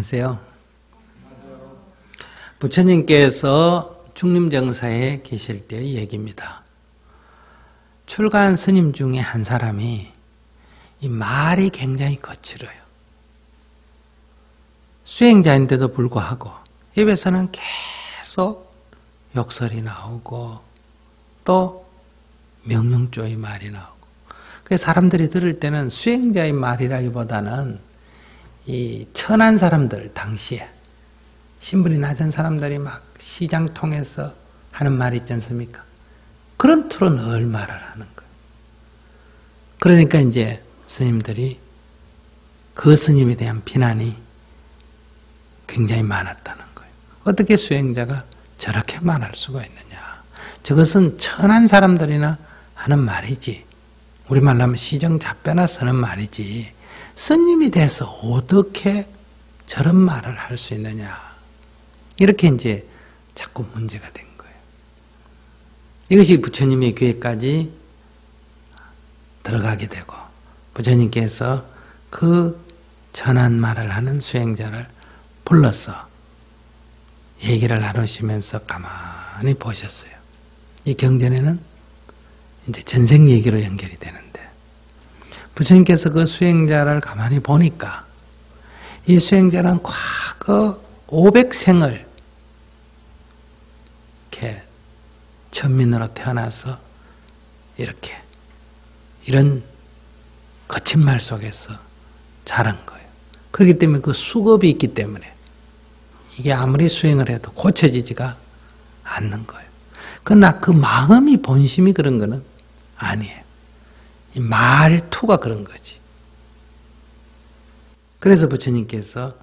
안녕하세요. 부처님께서 중림정사에 계실 때의 얘기입니다. 출가한 스님 중에 한 사람이 이 말이 굉장히 거칠어요. 수행자인데도 불구하고 입에서는 계속 욕설이 나오고 또 명령조의 말이 나오고, 그래서 사람들이 들을 때는 수행자의 말이라기보다는 이 천한 사람들, 당시에 신분이 낮은 사람들이 막 시장 통해서 하는 말이 있지 않습니까? 그런 투로 늘 말을 하는 거예요. 그러니까 이제 스님들이 그 스님에 대한 비난이 굉장히 많았다는 거예요. 어떻게 수행자가 저렇게 말할 수가 있느냐. 저것은 천한 사람들이나 하는 말이지, 우리말로 하면 시정잡배나 쓰는 말이지, 스님이 돼서 어떻게 저런 말을 할 수 있느냐. 이렇게 이제 자꾸 문제가 된 거예요. 이것이 부처님의 귀에까지 들어가게 되고, 부처님께서 그 천한 말을 하는 수행자를 불러서 얘기를 나누시면서 가만히 보셨어요. 이 경전에는 이제 전생 얘기로 연결이 되는데, 부처님께서 그 수행자를 가만히 보니까 이 수행자는 과거 500생을 이렇게 천민으로 태어나서 이렇게 이런 거친 말 속에서 자란 거예요. 그렇기 때문에 그 수급이 있기 때문에 이게 아무리 수행을 해도 고쳐지지가 않는 거예요. 그러나 그 마음이 본심이 그런 거는 아니에요. 이 말투가 그런 거지. 그래서 부처님께서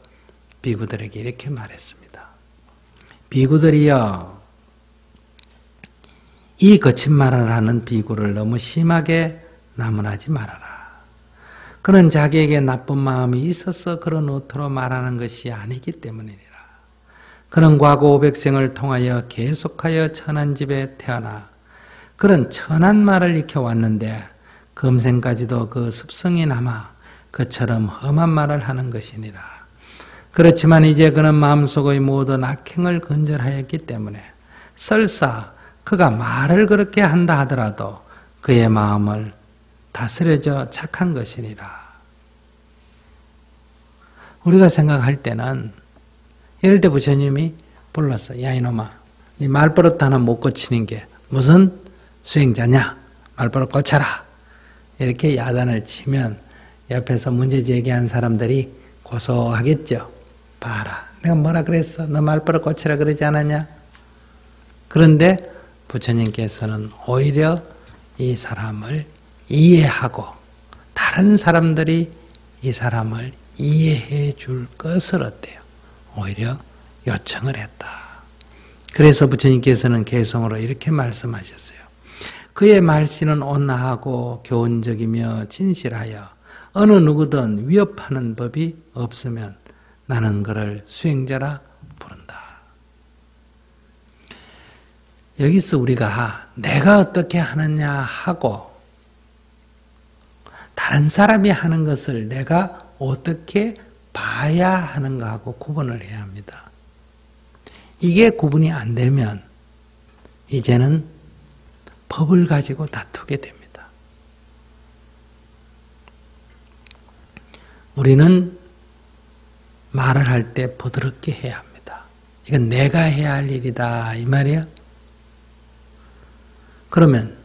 비구들에게 이렇게 말했습니다. 비구들이여, 이 거친 말을 하는 비구를 너무 심하게 나무라지 말아라. 그는 자기에게 나쁜 마음이 있어서 그런 어투로 말하는 것이 아니기 때문이니라. 그는 과거 500생을 통하여 계속하여 천한 집에 태어나 그런 천한 말을 익혀왔는데 금생까지도 그 습성이 남아 그처럼 험한 말을 하는 것이니라. 그렇지만 이제 그는 마음속의 모든 악행을 근절하였기 때문에 설사 그가 말을 그렇게 한다 하더라도 그의 마음을 다스려져 착한 것이니라. 우리가 생각할 때는 이럴 때 부처님이 불렀어. 야 이놈아, 네 말버릇 하나 못 고치는 게 무슨 수행자냐? 말버릇 고쳐라. 이렇게 야단을 치면 옆에서 문제 제기한 사람들이 고소하겠죠. 봐라, 내가 뭐라 그랬어? 너 말버릇 고치라 그러지 않았냐? 그런데 부처님께서는 오히려 이 사람을 이해하고 다른 사람들이 이 사람을 이해해 줄 것을 어때요? 오히려 요청을 했다. 그래서 부처님께서는 개성으로 이렇게 말씀하셨어요. 그의 말씨는 온화하고 교훈적이며 진실하여 어느 누구든 위협하는 법이 없으면 나는 그를 수행자라 부른다. 여기서 우리가 내가 어떻게 하느냐 하고 다른 사람이 하는 것을 내가 어떻게 봐야 하는가하고 구분을 해야 합니다. 이게 구분이 안 되면 이제는 법을 가지고 다투게 됩니다. 우리는 말을 할 때 부드럽게 해야 합니다. 이건 내가 해야 할 일이다 이 말이야. 그러면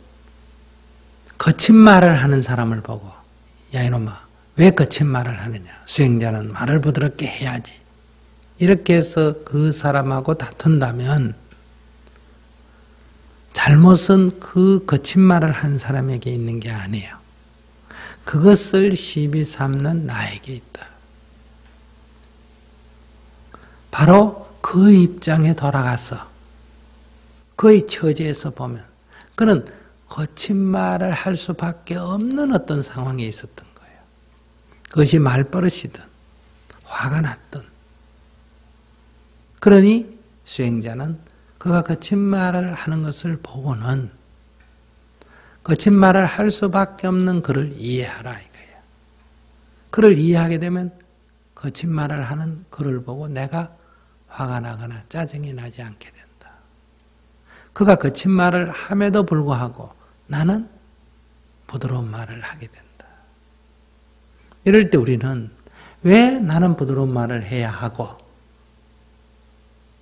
거친 말을 하는 사람을 보고 야 이놈아, 왜 거친 말을 하느냐? 수행자는 말을 부드럽게 해야지. 이렇게 해서 그 사람하고 다툰다면 잘못은 그 거친 말을 한 사람에게 있는 게 아니에요. 그것을 시비 삼는 나에게 있다. 바로 그 입장에 돌아가서 그의 처지에서 보면 그는 거친 말을 할 수밖에 없는 어떤 상황에 있었던 거예요. 그것이 말버릇이든 화가 났든. 그러니 수행자는 그가 거친 말을 하는 것을 보고는 거친 말을 할 수밖에 없는 그를 이해하라 이거예요. 그를 이해하게 되면 거친 말을 하는 그를 보고 내가 화가 나거나 짜증이 나지 않게 된다. 그가 거친 말을 함에도 불구하고 나는 부드러운 말을 하게 된다. 이럴 때 우리는 왜 나는 부드러운 말을 해야 하고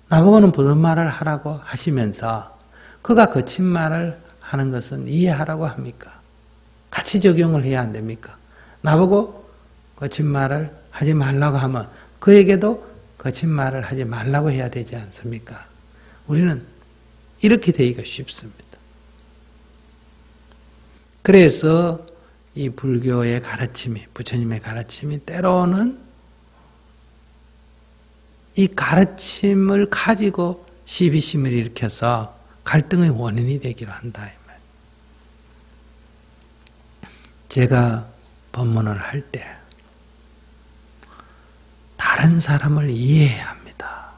나보고는 부드러운 말을 하라고 하시면서 그가 거친 말을 하는 것은 이해하라고 합니까? 같이 적용을 해야 안 됩니까? 나보고 거친 말을 하지 말라고 하면 그에게도 거친 말을 하지 말라고 해야 되지 않습니까? 우리는 이렇게 되기가 쉽습니다. 그래서 이 불교의 가르침이, 부처님의 가르침이 때로는 이 가르침을 가지고 시비심을 일으켜서 갈등의 원인이 되기로 한다. 제가 법문을 할 때 다른 사람을 이해해야 합니다.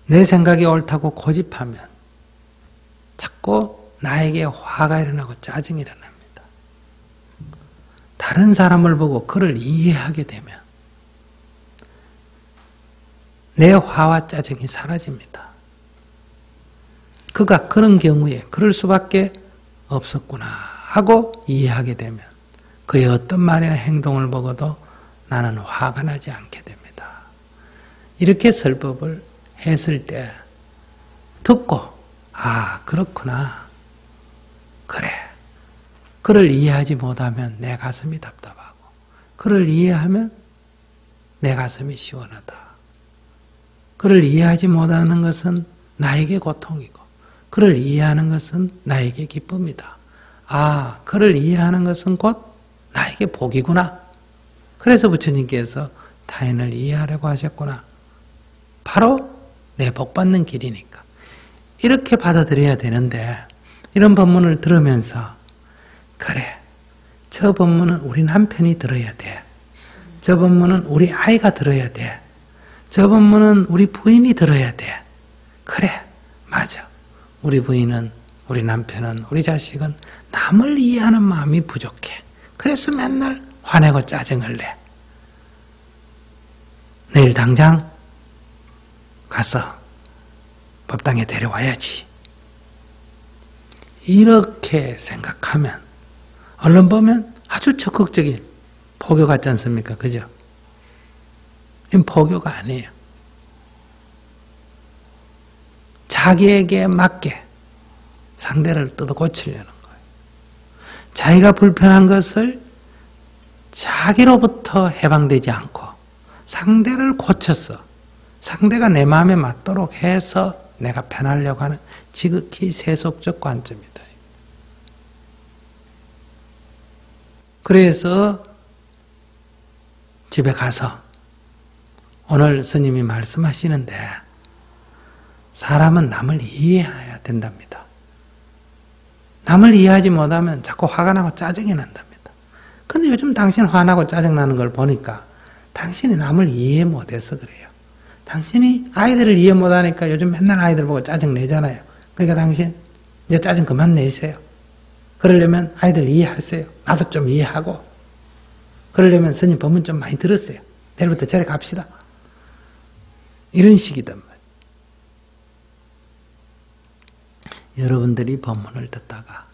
내 생각이 옳다고 고집하면 자꾸 나에게 화가 일어나고 짜증이 일어납니다. 다른 사람을 보고 그를 이해하게 되면 내 화와 짜증이 사라집니다. 그가 그런 경우에 그럴 수밖에 없었구나 하고 이해하게 되면 그의 어떤 말이나 행동을 보고도 나는 화가 나지 않게 됩니다. 이렇게 설법을 했을 때 듣고 아 그렇구나 그래 그를 이해하지 못하면 내 가슴이 답답하고 그를 이해하면 내 가슴이 시원하다. 그를 이해하지 못하는 것은 나에게 고통이고 그를 이해하는 것은 나에게 기쁨이다. 아, 그를 이해하는 것은 곧 나에게 복이구나. 그래서 부처님께서 타인을 이해하려고 하셨구나. 바로 내 복받는 길이니까. 이렇게 받아들여야 되는데 이런 법문을 들으면서 그래, 저 법문은 우리 남편이 들어야 돼. 저 법문은 우리 아이가 들어야 돼. 저 법문은 우리 부인이 들어야 돼. 그래, 맞아. 우리 부인은, 우리 남편은, 우리 자식은 남을 이해하는 마음이 부족해. 그래서 맨날 화내고 짜증을 내. 내일 당장 가서 법당에 데려와야지. 이렇게 생각하면 얼른 보면 아주 적극적인 포교 같지 않습니까? 그죠? 이건 포교가 아니에요. 자기에게 맞게 상대를 뜯어 고치려는 거예요. 자기가 불편한 것을 자기로부터 해방되지 않고 상대를 고쳐서 상대가 내 마음에 맞도록 해서 내가 편하려고 하는 지극히 세속적 관점이다. 그래서 집에 가서 오늘 스님이 말씀하시는데 사람은 남을 이해해야 된답니다. 남을 이해하지 못하면 자꾸 화가 나고 짜증이 난답니다. 근데 요즘 당신 화나고 짜증나는 걸 보니까 당신이 남을 이해 못해서 그래요. 당신이 아이들을 이해 못하니까 요즘 맨날 아이들 보고 짜증 내잖아요. 그러니까 당신 이제 짜증 그만 내세요. 그러려면 아이들 이해하세요. 나도 좀 이해하고. 그러려면 스님 법문 좀 많이 들었어요. 내일부터 절에 갑시다. 이런 식이단 말이에요. 여러분들이 법문을 듣다가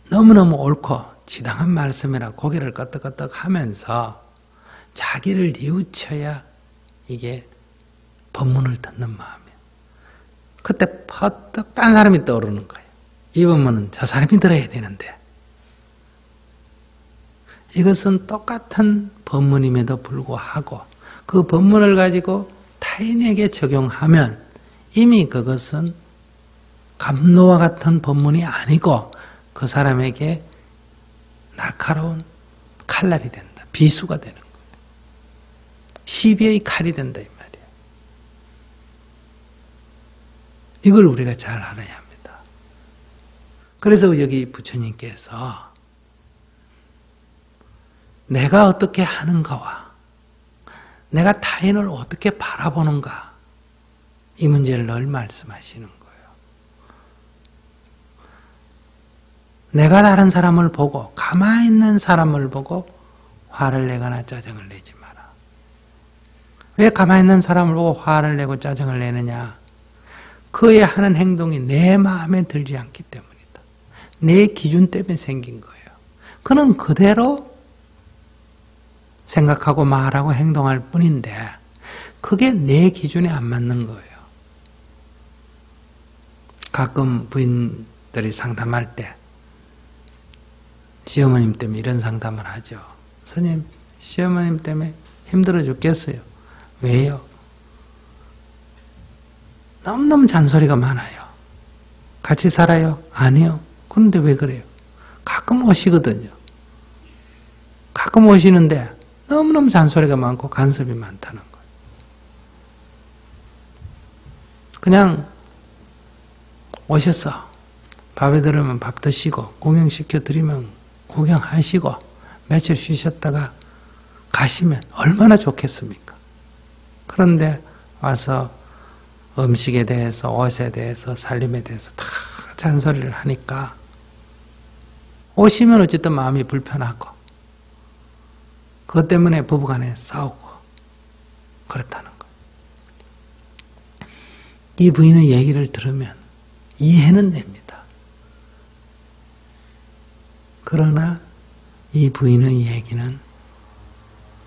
너무너무 옳고 지당한 말씀이라 고개를 끄덕끄덕 하면서 자기를 뉘우쳐야 이게 법문을 듣는 마음이에요. 그때 퍼뜩 딴 사람이 떠오르는 거예요. 이 법문은 저 사람이 들어야 되는데. 이것은 똑같은 법문임에도 불구하고 그 법문을 가지고 타인에게 적용하면 이미 그것은 감로와 같은 법문이 아니고 그 사람에게 날카로운 칼날이 된다. 비수가 되는 거예요. 시비의 칼이 된다 이 말이에요. 이걸 우리가 잘 알아야 합니다. 그래서 여기 부처님께서 내가 어떻게 하는가와 내가 타인을 어떻게 바라보는가 이 문제를 늘 말씀하시는 거예요. 내가 다른 사람을 보고 가만히 있는 사람을 보고 화를 내거나 짜증을 내지 마라. 왜 가만히 있는 사람을 보고 화를 내고 짜증을 내느냐? 그의 하는 행동이 내 마음에 들지 않기 때문이다. 내 기준 때문에 생긴 거예요. 그는 그대로 생각하고 말하고 행동할 뿐인데 그게 내 기준에 안 맞는 거예요. 가끔 부인들이 상담할 때 시어머님 때문에 이런 상담을 하죠. 스님, 시어머님 때문에 힘들어 죽겠어요. 왜요? 너무너무 잔소리가 많아요. 같이 살아요? 아니요. 그런데 왜 그래요? 가끔 오시거든요. 가끔 오시는데 너무너무 잔소리가 많고 간섭이 많다는 거예요. 그냥 오셔서 밥에 들으면 밥 드시고 구경시켜 드리면 구경하시고 며칠 쉬셨다가 가시면 얼마나 좋겠습니까? 그런데 와서 음식에 대해서, 옷에 대해서, 살림에 대해서 다 잔소리를 하니까 오시면 어쨌든 마음이 불편하고 그것 때문에 부부간에 싸우고 그렇다는 거예요. 이 부인의 얘기를 들으면 이해는 됩니다. 그러나 이 부인의 얘기는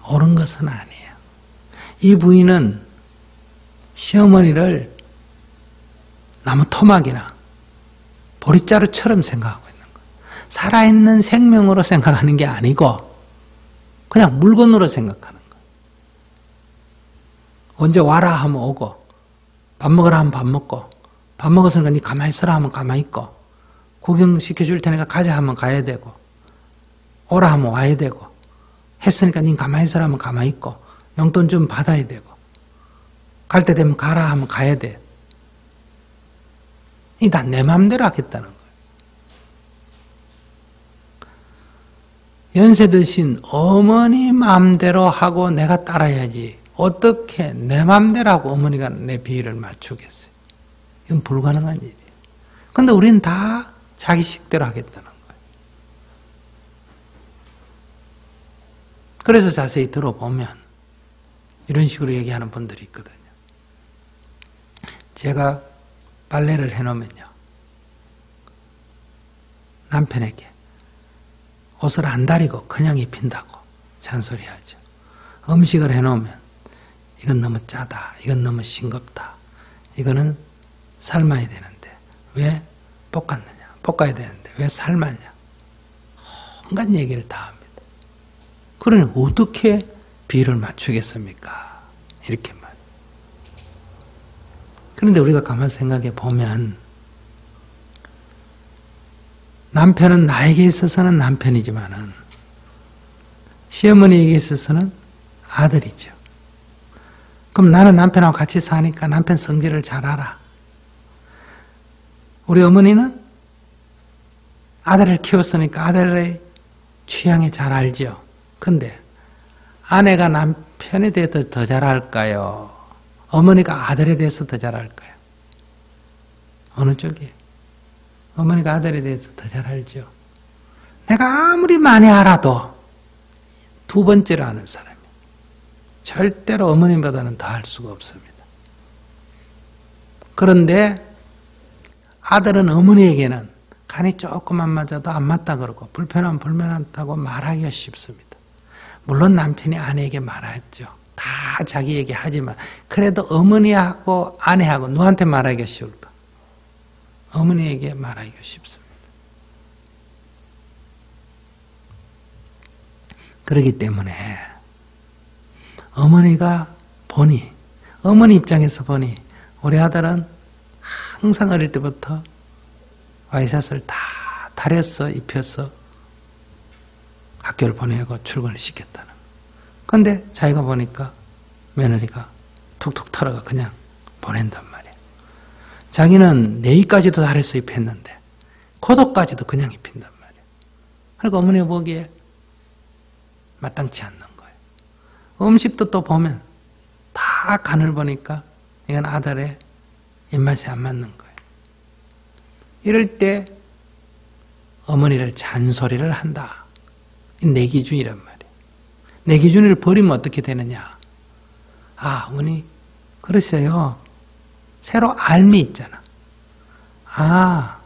옳은 것은 아니에요. 이 부인은 시어머니를 나무 토막이나 보릿자루처럼 생각하고 있는 거예요. 살아있는 생명으로 생각하는 게 아니고 그냥 물건으로 생각하는 거예요. 언제 와라 하면 오고 밥 먹으라 하면 밥 먹고 밥 먹었으니까 니 가만히 있으라 하면 가만히 있고 구경시켜줄 테니까 가자 하면 가야 되고 오라 하면 와야 되고 했으니까 니 가만히 있으라 하면 가만히 있고 용돈 좀 받아야 되고 갈 때 되면 가라 하면 가야 돼. 이 다 내 마음대로 하겠다는 거예요. 연세 드신 어머니 마음대로 하고 내가 따라야지 어떻게 내 마음대로 하고 어머니가 내 비위를 맞추겠어요. 이건 불가능한 일이에요. 그런데 우리는 다 자기 식대로 하겠다는 거예요. 그래서 자세히 들어보면 이런 식으로 얘기하는 분들이 있거든요. 제가 빨래를 해놓으면요. 남편에게 옷을 안 다리고 그냥 입힌다고 잔소리하죠. 음식을 해놓으면 이건 너무 짜다. 이건 너무 싱겁다. 이거는 삶아야 되는데 왜 볶았느냐. 볶아야 되는데 왜 삶았냐. 온갖 얘기를 다 합니다. 그러니 어떻게 비를 맞추겠습니까? 이렇게 말해요. 그런데 우리가 가만히 생각해 보면 남편은 나에게 있어서는 남편이지만은 시어머니에게 있어서는 아들이죠. 그럼 나는 남편하고 같이 사니까 남편 성질을 잘 알아. 우리 어머니는 아들을 키웠으니까 아들의 취향이 잘 알죠. 근데 아내가 남편에 대해서 더 잘 알까요? 어머니가 아들에 대해서 더 잘 알까요? 어느 쪽이에요? 어머니가 아들에 대해서 더 잘 알죠. 내가 아무리 많이 알아도 두 번째로 아는 사람이에요. 절대로 어머님보다는 더 알 수가 없습니다. 그런데 아들은 어머니에게는 간이 조금만 맞아도 안 맞다 그러고 불편하면 불편하다고 말하기가 쉽습니다. 물론 남편이 아내에게 말하죠. 다 자기에게 하지만 그래도 어머니하고 아내하고 누구한테 말하기가 쉬울까? 어머니에게 말하기가 쉽습니다. 그렇기 때문에 어머니가 보니 어머니 입장에서 보니 우리 아들은 항상 어릴 때부터 와이셔츠를 다 다려서 입혀서 학교를 보내고 출근을 시켰다는. 그런데 자기가 보니까 며느리가 툭툭 털어가 그냥 보낸단 말이야. 자기는 네이까지도 다려서 입혔는데 코도까지도 그냥 입힌단 말이야. 그러니까 어머니가 보기에 마땅치 않는 거예요. 음식도 또 보면 다 간을 보니까 이건 아들의 입맛에 안 맞는 거예요. 이럴 때 어머니를 잔소리를 한다. 내 기준이란 말이에요. 내 기준을 버리면 어떻게 되느냐. 아, 어머니, 그러세요. 새로 알미 있잖아. 아,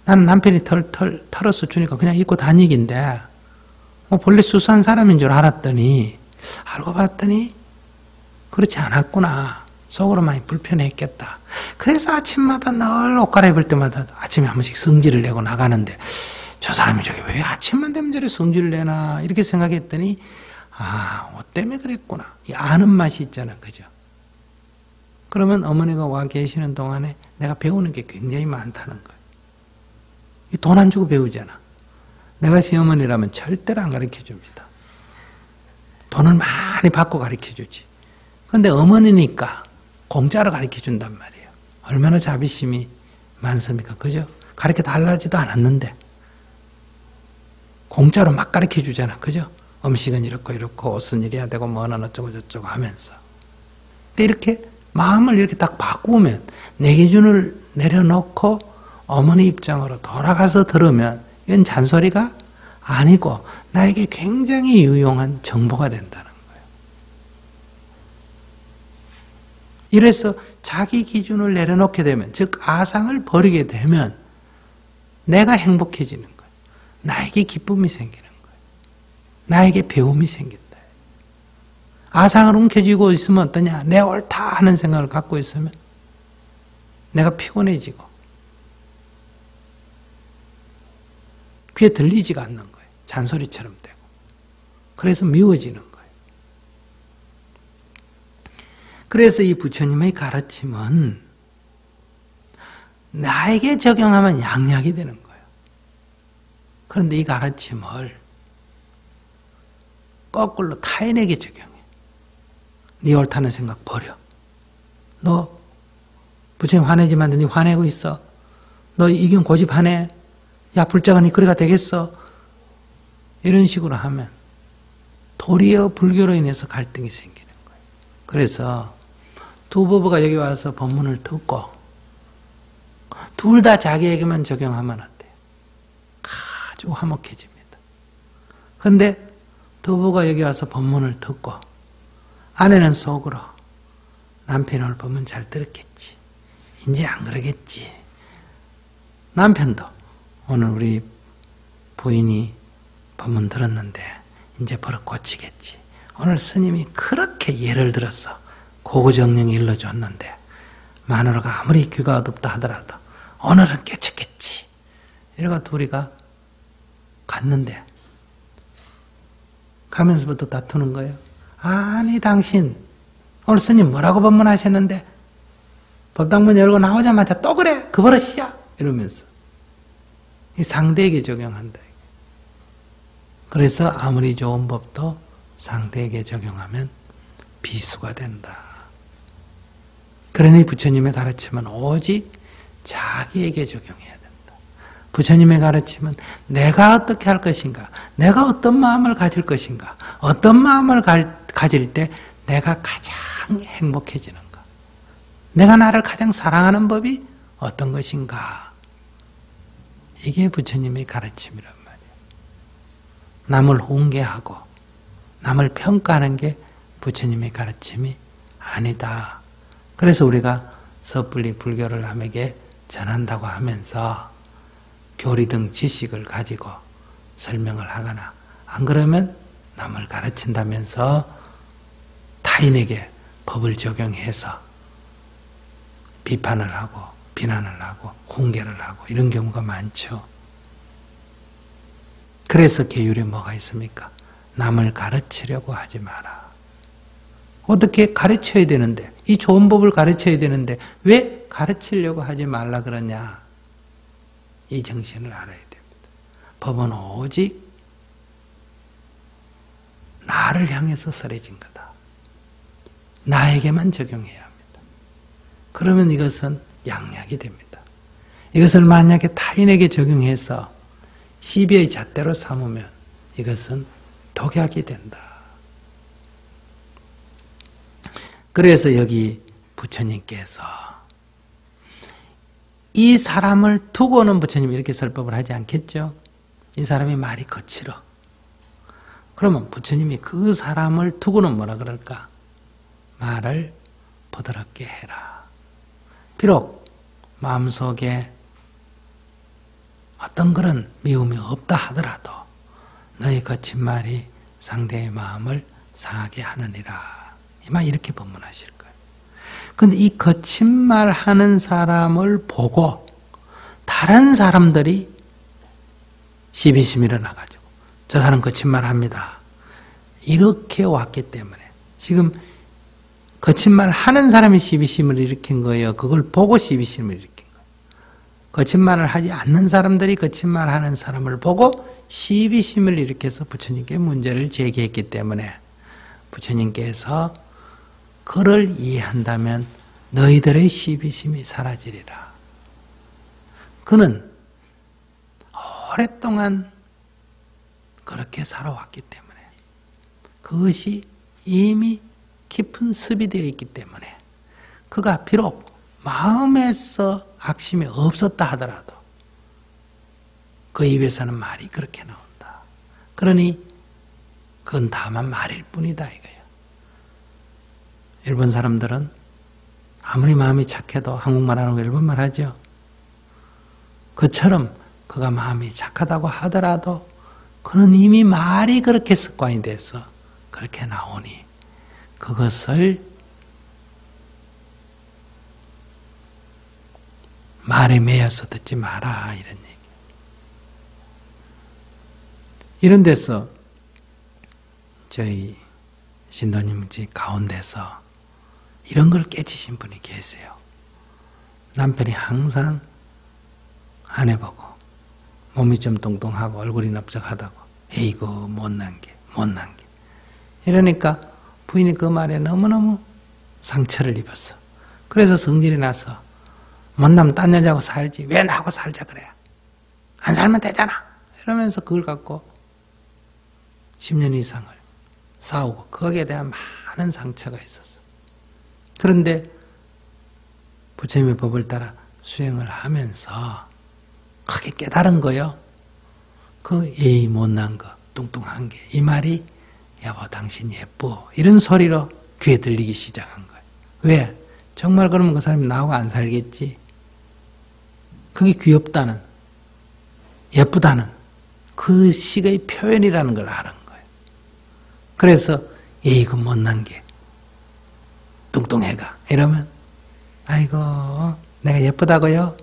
나는 남편이 털어서 주니까 그냥 입고 다니긴데, 본래 수수한 사람인 줄 알았더니, 알고 봤더니, 그렇지 않았구나. 속으로 많이 불편했겠다. 그래서 아침마다 늘 옷 갈아입을 때마다 아침에 한 번씩 성질을 내고 나가는데, 저 사람이 저게 왜 아침만 되면 저래 성질을 내나, 이렇게 생각했더니, 아, 옷 때문에 그랬구나. 이 아는 맛이 있잖아. 그죠? 그러면 어머니가 와 계시는 동안에 내가 배우는 게 굉장히 많다는 거예요. 돈 안 주고 배우잖아. 내가 시어머니라면 절대로 안 가르쳐 줍니다. 돈을 많이 받고 가르쳐 주지. 근데 어머니니까 공짜로 가르쳐 준단 말이에요. 얼마나 자비심이 많습니까? 그죠? 가르쳐 달라지도 않았는데 공짜로 막 가르쳐 주잖아. 그죠? 음식은 이렇고 옷은 이래야 되고 뭐는 어쩌고 저쩌고 하면서. 근데 이렇게 마음을 이렇게 딱 바꾸면 내 기준을 내려놓고 어머니 입장으로 돌아가서 들으면 이건 잔소리가 아니고 나에게 굉장히 유용한 정보가 된다는 거예요. 이래서 자기 기준을 내려놓게 되면, 즉 아상을 버리게 되면 내가 행복해지는 거예요. 나에게 기쁨이 생기는 거예요. 나에게 배움이 생긴다. 아상을 움켜쥐고 있으면 어떠냐? 내 옳다 하는 생각을 갖고 있으면 내가 피곤해지고 귀에 들리지가 않는 거예요. 잔소리처럼 되고. 그래서 미워지는 거예요. 그래서 이 부처님의 가르침은 나에게 적용하면 양약이 되는 거예요. 그런데 이 가르침을 거꾸로 타인에게 적용해. 네 옳다는 생각 버려. 너 부처님 화내지만 네 화내고 있어. 너 이경 고집하네. 야, 불자가 네 그래가 되겠어. 이런 식으로 하면 도리어 불교로 인해서 갈등이 생기는 거예요. 그래서 두 부부가 여기 와서 법문을 듣고 둘 다 자기에게만 적용하면 안 돼요. 아주 화목해집니다. 그런데 두 부부가 여기 와서 법문을 듣고 아내는 속으로 남편이 오늘 법문 잘 들었겠지. 이제 안 그러겠지. 남편도 오늘 우리 부인이 법문 들었는데 이제 버릇 고치겠지. 오늘 스님이 그렇게 예를 들어서 고구정령 일러줬는데 마누라가 아무리 귀가 어둡다 하더라도 오늘은 깨쳤겠지. 이래가 둘이가 갔는데 가면서부터 다투는 거예요. 아니 당신 오늘 스님 뭐라고 법문하셨는데 법당문 열고 나오자마자 또 그래? 그 버릇이야? 이러면서 이 상대에게 적용한다. 그래서 아무리 좋은 법도 상대에게 적용하면 비수가 된다. 그러니 부처님의 가르침은 오직 자기에게 적용해야 된다. 부처님의 가르침은 내가 어떻게 할 것인가, 내가 어떤 마음을 가질 것인가, 어떤 마음을 가질 때 내가 가장 행복해지는가, 내가 나를 가장 사랑하는 법이 어떤 것인가. 이게 부처님의 가르침이란 말이에요. 남을 훈계하고 남을 평가하는 게 부처님의 가르침이 아니다. 그래서 우리가 섣불리 불교를 남에게 전한다고 하면서 교리 등 지식을 가지고 설명을 하거나 안 그러면 남을 가르친다면서 타인에게 법을 적용해서 비판을 하고 비난을 하고 훈계를 하고 이런 경우가 많죠. 그래서 계율에 뭐가 있습니까? 남을 가르치려고 하지 마라. 어떻게 가르쳐야 되는데, 이 좋은 법을 가르쳐야 되는데 왜 가르치려고 하지 말라 그러냐? 이 정신을 알아야 됩니다. 법은 오직 나를 향해서 설해진 거다. 나에게만 적용해야 합니다. 그러면 이것은 양약이 됩니다. 이것을 만약에 타인에게 적용해서 시비의 잣대로 삼으면 이것은 독약이 된다. 그래서 여기 부처님께서 이 사람을 두고는 부처님이 이렇게 설법을 하지 않겠죠? 이 사람이 말이 거칠어. 그러면 부처님이 그 사람을 두고는 뭐라 그럴까? 말을 부드럽게 해라. 비록 마음속에 어떤 그런 미움이 없다 하더라도 너의 거친 말이 상대의 마음을 상하게 하느니라. 이만 이렇게 법문하실 거예요. 근데 이 거친 말 하는 사람을 보고 다른 사람들이 시비심이 일어나가지고 저 사람 거친 말 합니다. 이렇게 왔기 때문에 지금 거친 말 하는 사람이 시비심을 일으킨 거예요. 그걸 보고 시비심을 일으킨 거예요. 거친 말을 하지 않는 사람들이 거친 말 하는 사람을 보고 시비심을 일으켜서 부처님께 문제를 제기했기 때문에 부처님께서 그를 이해한다면 너희들의 시비심이 사라지리라. 그는 오랫동안 그렇게 살아왔기 때문에 그것이 이미 깊은 습이 되어 있기 때문에 그가 비록 마음에서 악심이 없었다 하더라도 그 입에서는 말이 그렇게 나온다. 그러니 그건 다만 말일 뿐이다 이거예요. 일본 사람들은 아무리 마음이 착해도 한국말 하는 거 일본말 하죠. 그처럼 그가 마음이 착하다고 하더라도 그는 이미 말이 그렇게 습관이 돼서 그렇게 나오니 그것을 말에 매여서 듣지 마라 이런 얘기. 이런 데서 저희 신도님 집 가운데서 이런 걸 깨치신 분이 계세요. 남편이 항상 아내 보고 몸이 좀 뚱뚱하고 얼굴이 넓적하다고 에이구 못난 게 이러니까 부인이 그 말에 너무너무 상처를 입었어. 그래서 성질이 나서 못나면 딴 여자하고 살지 왜 나하고 살자 그래. 안 살면 되잖아. 이러면서 그걸 갖고 10년 이상을 싸우고 거기에 대한 많은 상처가 있었어. 그런데 부처님의 법을 따라 수행을 하면서 크게 깨달은 거요. 그 예의 못난 거, 뚱뚱한 게 이 말이 여보 당신 예뻐 이런 소리로 귀에 들리기 시작한 거예요. 왜? 정말 그러면 그 사람이 나하고 안 살겠지. 그게 귀엽다는, 예쁘다는 그 식의 표현이라는 걸 아는 거예요. 그래서 이거 못난 게 뚱뚱해가 이러면 아이고 내가 예쁘다고요?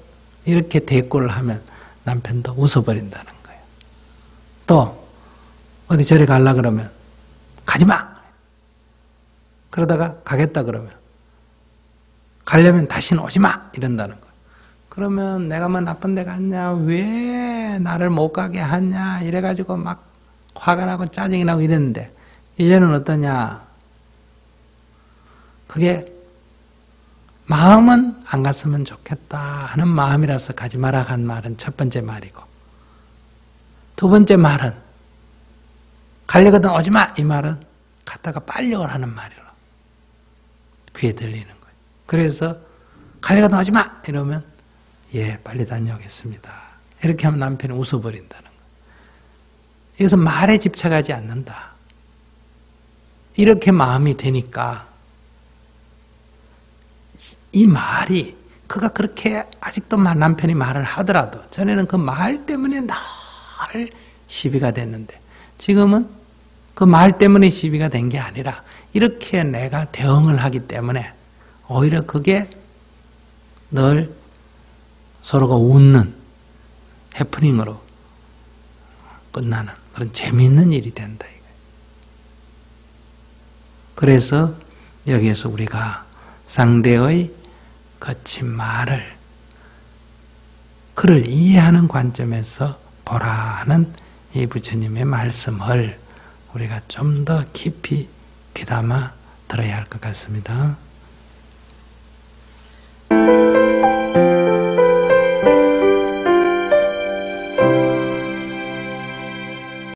이렇게 대꾸를 하면 남편도 웃어버린다는 거예요. 또 어디 저리 가려 그러면 가지마! 그러다가 가겠다 그러면 가려면 다시는 오지마! 이런다는 거예요. 그러면 내가 뭐 나쁜 데 갔냐? 왜 나를 못 가게 하냐? 이래가지고 막 화가 나고 짜증이 나고 이랬는데 이제는 어떠냐? 그게 마음은 안 갔으면 좋겠다 하는 마음이라서 가지 마라 한 말은 첫 번째 말이고 두 번째 말은 가려거든 오지마 이 말은 갔다가 빨리 오라는 말이라 귀에 들리는 거예요. 그래서 가려거든 오지마 이러면 예 빨리 다녀오겠습니다. 이렇게 하면 남편이 웃어버린다는 거예요. 여기서 말에 집착하지 않는다. 이렇게 마음이 되니까 이 말이 그가 그렇게 아직도 남편이 말을 하더라도 전에는 그 말 때문에 늘 시비가 됐는데 지금은 그 말 때문에 시비가 된 게 아니라 이렇게 내가 대응을 하기 때문에 오히려 그게 늘 서로가 웃는 해프닝으로 끝나는 그런 재미있는 일이 된다. 그래서 여기에서 우리가 상대의 거친 말을 그를 이해하는 관점에서 보라 하는 이 부처님의 말씀을 우리가 좀 더 깊이 귀담아 들어야 할 것 같습니다.